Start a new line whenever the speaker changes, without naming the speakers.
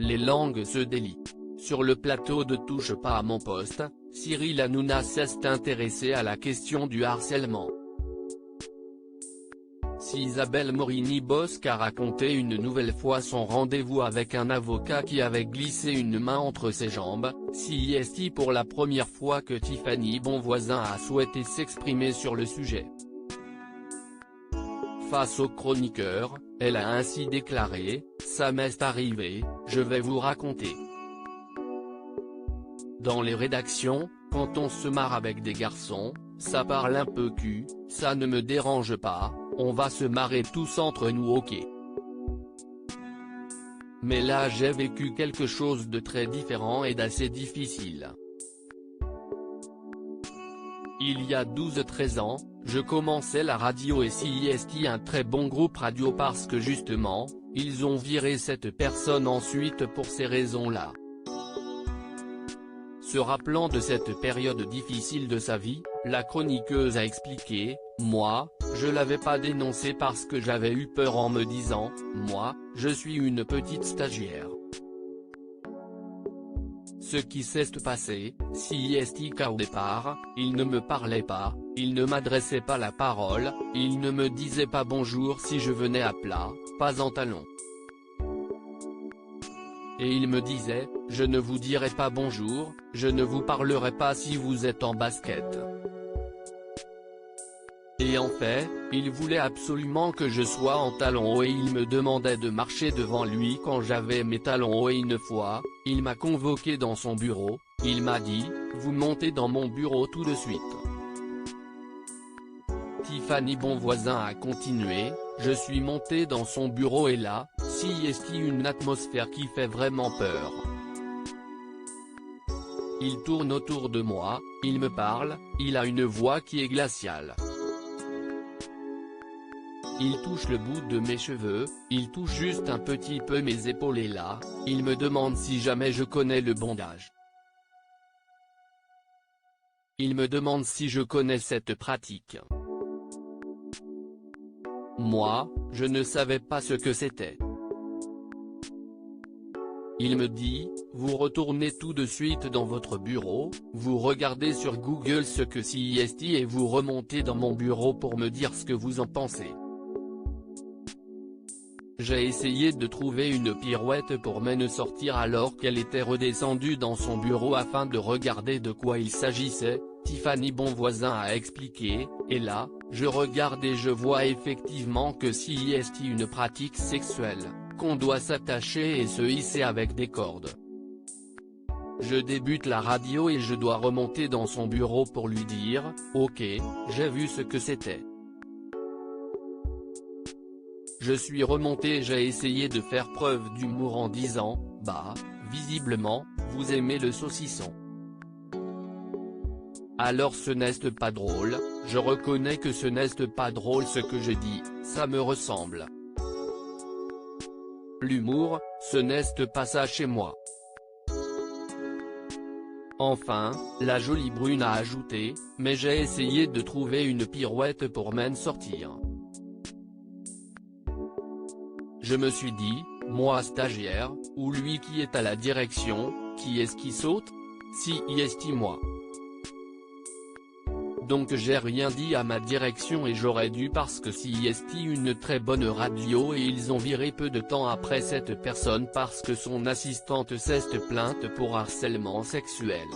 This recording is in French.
les langues se délient. Sur le plateau de Touche pas à mon poste, Cyril Hanouna s'est intéressé à la question du harcèlement. Si Isabelle Morini-Bosc a raconté une nouvelle fois son rendez-vous avec un avocat qui avait glissé une main entre ses jambes, si est pour la première fois que Tiffany Bonvoisin a souhaité s'exprimer sur le sujet. Face aux chroniqueurs, elle a ainsi déclaré « Ça m'est arrivé, je vais vous raconter. Dans les rédactions, quand on se marre avec des garçons, ça parle un peu cul, ça ne me dérange pas, on va se marrer tous entre nous ok. Mais là j'ai vécu quelque chose de très différent et d'assez difficile. Il y a 12-13 ans, je commençais la radio et CIST un très bon groupe radio parce que justement, ils ont viré cette personne ensuite pour ces raisons-là. Se rappelant de cette période difficile de sa vie, la chroniqueuse a expliqué « Moi, je l'avais pas dénoncé parce que j'avais eu peur en me disant « Moi, je suis une petite stagiaire ». Ce qui s'est passé, CIST qu'au départ, il ne me parlait pas, il ne m'adressait pas la parole, il ne me disait pas bonjour si je venais à plat, pas en talons. Et il me disait, je ne vous dirai pas bonjour, je ne vous parlerai pas si vous êtes en basket. Et en fait, il voulait absolument que je sois en talons hauts et il me demandait de marcher devant lui quand j'avais mes talons hauts et une fois, il m'a convoqué dans son bureau, il m'a dit, vous montez dans mon bureau tout de suite. Tiffany Bonvoisin a continué, je suis monté dans son bureau et là, CIST une atmosphère qui fait vraiment peur. Il tourne autour de moi, il me parle, il a une voix qui est glaciale. Il touche le bout de mes cheveux, il touche juste un petit peu mes épaules et là, il me demande si jamais je connais le bondage. Il me demande si je connais cette pratique. Moi, je ne savais pas ce que c'était. Il me dit, vous retournez tout de suite dans votre bureau, vous regardez sur Google ce que CIST et vous remontez dans mon bureau pour me dire ce que vous en pensez. J'ai essayé de trouver une pirouette pour me sortir alors qu'elle était redescendue dans son bureau afin de regarder de quoi il s'agissait, Tiffany Bonvoisin a expliqué, et là, je regarde et je vois effectivement que CIST une pratique sexuelle, qu'on doit s'attacher et se hisser avec des cordes. Je débute la radio et je dois remonter dans son bureau pour lui dire, ok, j'ai vu ce que c'était. Je suis remonté et j'ai essayé de faire preuve d'humour en disant, bah, visiblement, vous aimez le saucisson. Alors ce n'est pas drôle, je reconnais que ce n'est pas drôle ce que je dis, ça me ressemble. L'humour, ce n'est pas ça chez moi. Enfin, la jolie brune a ajouté, mais j'ai essayé de trouver une pirouette pour m'en sortir. Je me suis dit, moi stagiaire, ou lui qui est à la direction, qui est-ce qui saute? CIST moi. Donc j'ai rien dit à ma direction et j'aurais dû parce que CIST une très bonne radio et ils ont viré peu de temps après cette personne parce que son assistante s'est plainte pour harcèlement sexuel.